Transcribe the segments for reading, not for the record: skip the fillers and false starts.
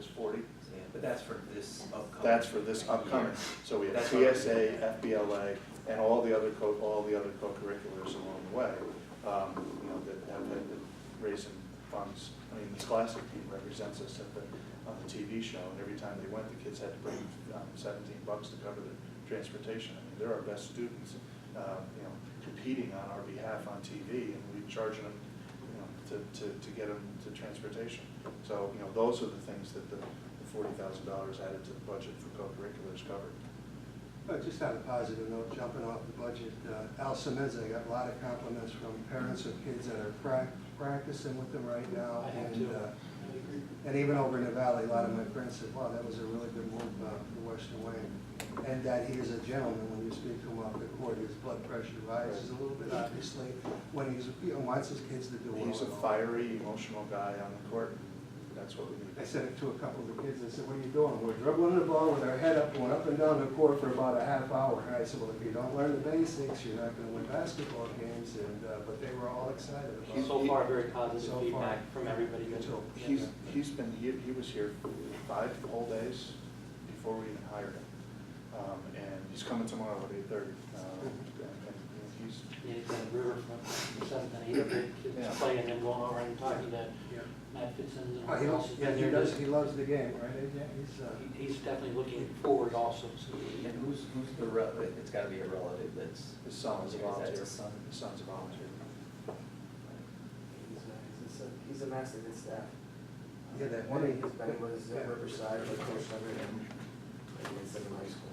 was 40. Yeah, but that's for this upcoming. That's for this upcoming. So we have That's TSA, FBLA, and all the other co-curriculars along the way, you know, that have been raising funds. I mean, the Scholastic team represents us at on the TV show, and every time they went, the kids had to bring $17 to cover their transportation. I mean, they're our best students, you know, competing on our behalf on TV, and we're charging them, you know, to get them to transportation. So, you know, those are the things that the $40,000 added to the budget for co-curriculars covered. Just on a positive note, jumping off the budget, Al Simmons, I got a lot of compliments from parents of kids that are practicing with them right now. I have too. And even over in the valley, a lot of my friends said, wow, that was a really good move for Western Wayne. And that he is a gentleman when you speak to him off the court. His blood pressure rises a little bit, obviously, when he's, you know, wants his kids to do well. He's a fiery, emotional guy on the court. That's what we need. I said it to a couple of the kids. I said, what are you doing? We're dribbling the ball with our head up, going up and down the court for about a half hour. And I said, well, if you don't learn the basics, you're not going to win basketball games. And but they were all excited about it. So far, very positive So feedback far. from everybody. He was here 5 whole days before we even hired him. And he's coming tomorrow at 8:30. Yeah, he's got a riverfront, the 7th and 8th, Yeah. playing and then going over and talking to Yeah. Matt Fitzsimmons and Oh, everyone else. yeah, he does. He loves the game, right? Yeah, He's definitely looking forward also. So And who's the it's got to be a relative that's. His son is a volunteer. That's his son. His son's a volunteer. He's a master of his staff. yeah, that One money. of his Ben was at Riverside, like coach everything, like in second high school.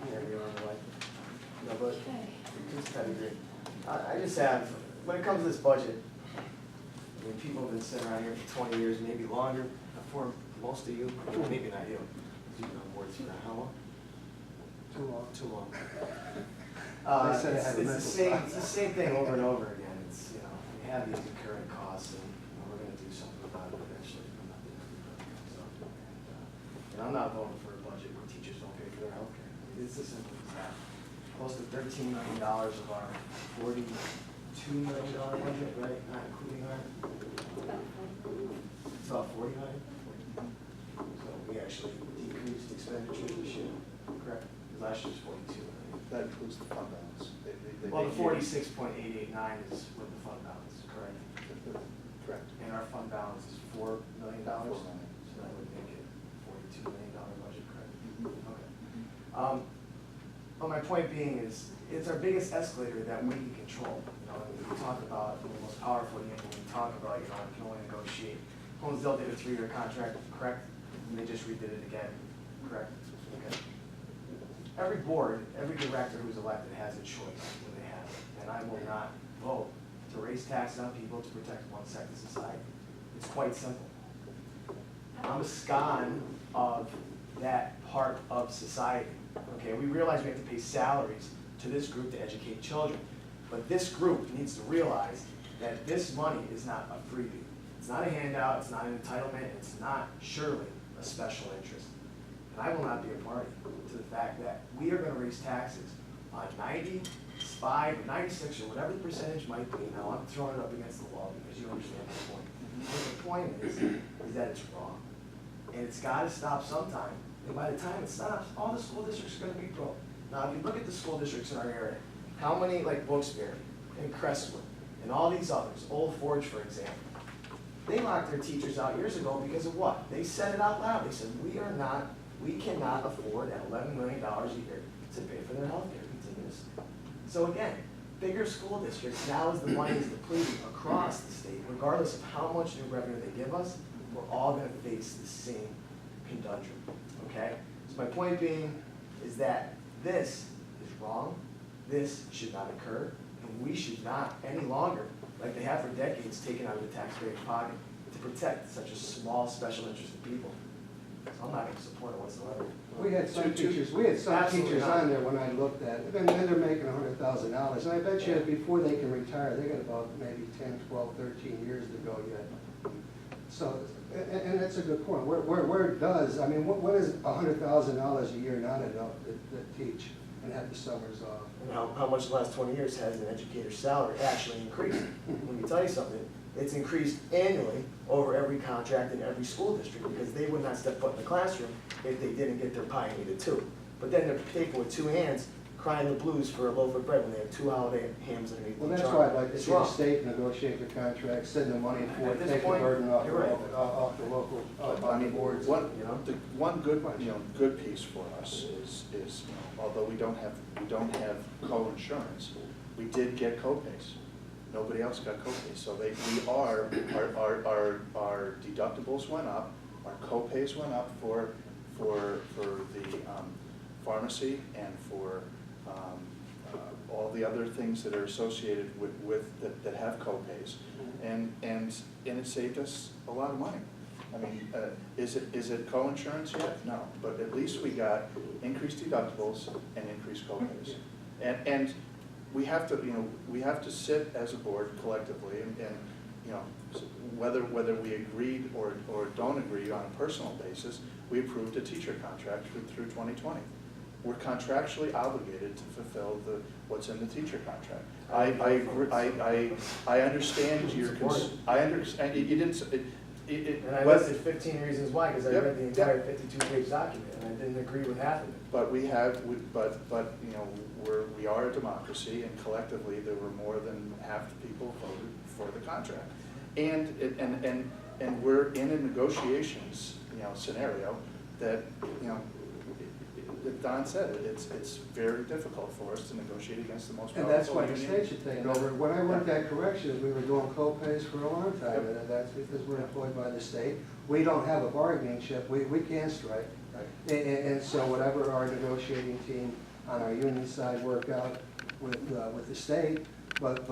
Carry on the way. No, but it's pedigree. I just have, when it comes to this budget, I mean, people have been sitting around here for 20 years, maybe longer, for most of you, maybe not you. You've been on board for how long? Too long. Too long. They said I had a mental block. It's the same thing over and over again. It's, you know, we have these recurring costs, and you know, we're gonna do something about it eventually. And I'm not voting for a budget where teachers don't pay for their health care. It's as simple as that. Close to $13 million of our $42 million budget, right, not including our, it's about 49. So we actually decreased expenditures this year, correct? Last year's 42 million. That includes the fund balance. Well, the 46.889 is with the fund balance, correct? Correct. And our fund balance is $4 million, $4 million. so that would make it $42 million budget, correct? Mhm. Okay. But my point being is, it's our biggest escalator that we can control. You know, when we talk about the most powerful union, when we talk about, you know, we can only negotiate. Holmesdale did a 3-year contract, correct? And they just redid it again, correct? Okay. Every board, every director who's elected has a choice when they have it. And I will not vote to raise taxes on people to protect one sect of society. It's quite simple. I'm a scon of that part of society. Okay, we realize we have to pay salaries to this group to educate children. But this group needs to realize that this money is not a freebie. It's not a handout, it's not an entitlement, it's not surely a special interest. And I will not be a party to the fact that we are going to raise taxes on 95 or 96 or whatever the percentage might be. Now I'm throwing it up against the wall because you understand the point. But the point is that it's wrong. And it's got to stop sometime. And by the time it stops, all the school districts are going to be broke. Now, if you look at the school districts in our area, how many, like Wilkes-Barre and Crestwood and all these others, Old Forge, for example, they locked their teachers out years ago because of what? They said it out loud. They said, we cannot afford that $11 million a year to pay for their health care continuously. So again, bigger school districts, now as the money is depleted across the state, regardless of how much new revenue they give us, we're all going to face the same conundrum, okay? So my point being is that this is wrong, this should not occur, and we should not any longer, like they have for decades, taken out of the taxpayer's pocket to protect such a small special interest of people. So I'm not going to support it whatsoever. We had some teachers. We had some Absolutely teachers not. on there when I looked at it, and they're making $100,000. And I bet you before they can retire, they got about maybe 10, 12, 13 years to go yet. So, and that's a good point. Where does, I mean, what is $100,000 a year not enough to teach and have the summers off? And how much in the last 20 years has an educator's salary actually increased? Let me tell you something, it's increased annually over every contract in every school district, because they would not step foot in the classroom if they didn't get their pie and eat it too. But then they're paper with two hands, crying the blues for a loaf of bread when they have two holiday hams underneath Well, each that's arm. why I'd like to It's see the wrong. state negotiate the contract, send the money for At it, this take the point, burden off you're right. off the local, I on the mean, boards. one, you know? the one good, good piece for us is, although we don't have co-insurance, we did get co-pays. Nobody else got co-pays, so our deductibles went up, our co-pays went up for the pharmacy and for all the other things that are associated that have co-pays. And it saved us a lot of money. I mean, is it co-insurance yet? No, but at least we got increased deductibles and increased co-pays. And we have to sit as a board collectively and whether we agreed or don't agree on a personal basis, we approved a teacher contract through 2020. We're contractually obligated to fulfill what's in the teacher contract. I understand your, I understand, you didn't, And I but- listed 15 reasons why, because I Yep, read the entire 52-page document, and I didn't agree with half of it. But we are a democracy, and collectively, there were more than half the people voted for the contract. And we're in a negotiations, scenario that, that Don said, it's very difficult for us to negotiate against the most And powerful that's why the union. state should take over. When I worked at corrections, we were doing co-pays for a long time, and that's because we're employed by the state. We don't have a bargaining chip, we can strike. Right. And so whatever our negotiating team on our union side work out with the state, but